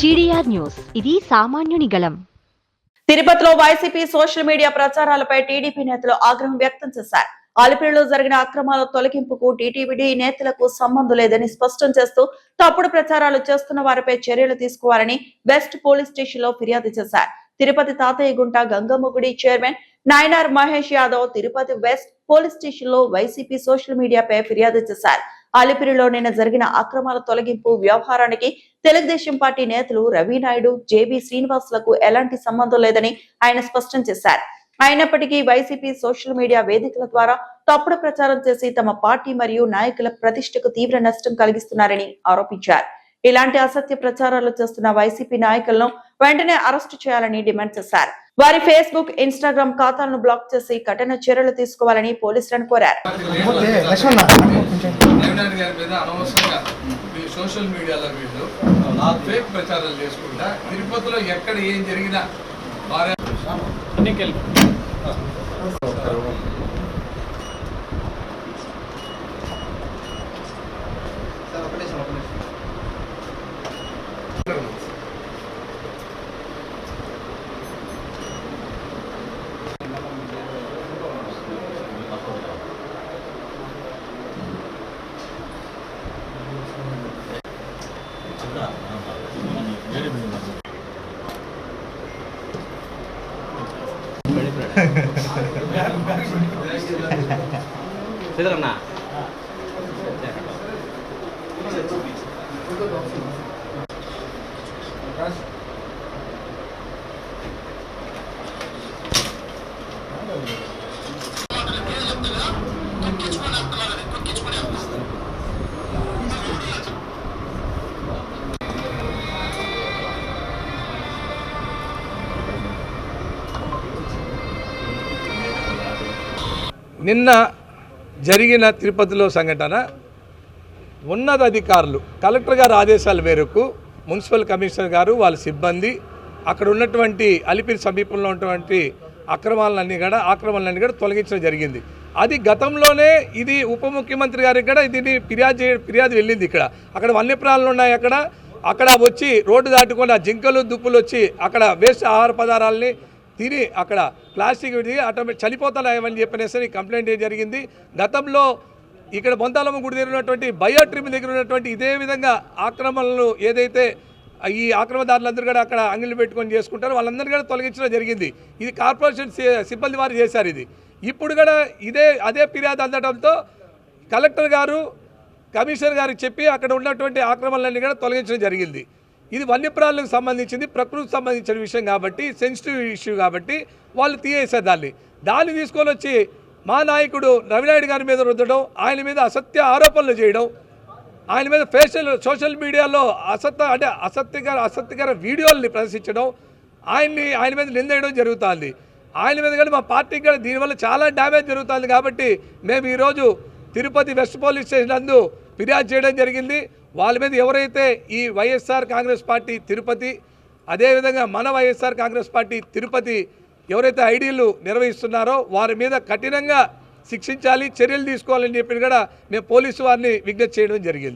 GDR news, ఇది సామాన్యుని గళం. తిరుపతిలో వైసీపీ సోషల్ మీడియా ప్రచారాలపై టీడీపీ నేతలు ఆగ్రహం వ్యక్తం చేశారు. ఆలిపిరిలో జరిగిన అక్రమాల తొలగింపుకు టీటీడీ నేతలకు సంబంధం లేదని స్పష్టం చేస్తూ తప్పుడు ప్రచారాలు చేస్తున్న వారిపై చర్యలు తీసుకోవాలని వెస్ట్ పోలీస్ స్టేషన్ లో ఫిర్యాదు చేశారు. Tirupati Thathayyagunta Gangammagudi chairman Nayanar Mahesh Yadav Tirupati west police station లో వైసీపీ సోషల్ మీడియాపై ఫిర్యాదు చేశారు. ఆలిపిరిలో నిన్న జరిగిన అక్రమాల తొలగింపు వ్యవహారానికి తెలుగుదేశం పార్టీ నేతలు రవి నాయుడు, జేబీ శ్రీనివాసులకు ఎలాంటి సంబంధం లేదని ఆయన స్పష్టం చేశారు. అయినప్పటికీ వైసీపీ సోషల్ మీడియా వేదికల ద్వారా తప్పుడు ప్రచారం చేసి తమ పార్టీ మరియు నాయకుల ప్రతిష్టకు తీవ్ర నష్టం కలిగిస్తున్నారని ఆరోపించారు. ఇలాంటి అసత్య ప్రచారాలు చేస్తున్న వైసీపీ నాయకులను వెంటనే అరెస్టు చేయాలని డిమాండ్ చేశారు. వారి ఫేస్బుక్, ఇన్స్టాగ్రామ్ ఖాతాలను బ్లాక్ చేసి కఠిన చర్యలు తీసుకోవాలని పోలీసులను కోరారు. సోషల్ మీడియాలో వీళ్ళు ఫేక్ ప్రచారాలు చేసుకుంటా తిరుపతిలో ఎక్కడ ఏం జరిగినా నిన్న జరిగిన తిరుపతిలో సంఘటన ఉన్నతాధికారులు కలెక్టర్ గారి ఆదేశాల మేరకు మున్సిపల్ కమిషనర్ గారు వాళ్ళ సిబ్బంది అక్కడ ఉన్నటువంటి అలిపిరి సమీపంలో ఉన్నటువంటి ఆక్రమణలన్నీ కూడా తొలగించడం జరిగింది. అది గతంలోనే ఇది ఉప ముఖ్యమంత్రి గారికి కూడా దీన్ని ఫిర్యాదు వెళ్ళింది. అక్కడ వన్యప్రాణులు ఉన్నాయి. అక్కడ వచ్చి రోడ్డు దాటుకొని ఆ జింకలు దుప్పులు వచ్చి అక్కడ వేస్ట్ ఆహార పదార్థాలని తిని అక్కడ ప్లాస్టిక్ ఆటోమేటిక్ చనిపోతాయని చెప్పనేసి కంప్లైంట్ జరిగింది. గతంలో ఇక్కడ బొంతాలమ్మ గుడి దగ్గర ఉన్నటువంటి బయోట్రిమ్ దగ్గర ఉన్నటువంటి ఇదే విధంగా ఆక్రమణలు ఏదైతే ఈ ఆక్రమణదారులందరూ కూడా అక్కడ అంగిళ్ళు పెట్టుకొని చేసుకుంటారో వాళ్ళందరూ కూడా తొలగించడం జరిగింది. ఇది కార్పొరేషన్ సిబ్బంది వారు చేశారు. ఇది ఇప్పుడు కూడా అదే ఫిర్యాదు అందడంతో కలెక్టర్ గారు, కమిషనర్ గారికి చెప్పి అక్కడ ఉన్నటువంటి ఆక్రమణలన్నీ కూడా తొలగించడం జరిగింది. ఇది వన్యప్రాణులకు సంబంధించింది, ప్రకృతికి సంబంధించిన విషయం కాబట్టి, సెన్సిటివ్ ఇష్యూ కాబట్టి వాళ్ళు తీయేసారు. దాన్ని తీసుకొని వచ్చి మా నాయకుడు రవినాయుడు గారి మీద రుద్దడం, ఆయన మీద అసత్య ఆరోపణలు చేయడం, ఆయన మీద సోషల్ మీడియాలో అసత్యకర వీడియోల్ని ప్రదర్శించడం, ఆయన మీద నిందేయడం జరుగుతుంది. ఆయన మీద కూడా మా పార్టీకి కూడా దీనివల్ల చాలా డ్యామేజ్ జరుగుతుంది. కాబట్టి మేము ఈరోజు తిరుపతి వెస్ట్ పోలీస్ స్టేషన్ నందు ఫిర్యాదు చేయడం జరిగింది. వాళ్ళ మీద ఎవరైతే ఈ వైఎస్ఆర్ కాంగ్రెస్ పార్టీ తిరుపతి, అదేవిధంగా మన వైఎస్ఆర్ కాంగ్రెస్ పార్టీ తిరుపతి ఎవరైతే ఐడీలు నిర్వహిస్తున్నారో వారి మీద కఠినంగా శిక్షించాలి, చర్యలు తీసుకోవాలని చెప్పి కూడా మేము పోలీసు వారిని విజ్ఞప్తి చేయడం జరిగింది.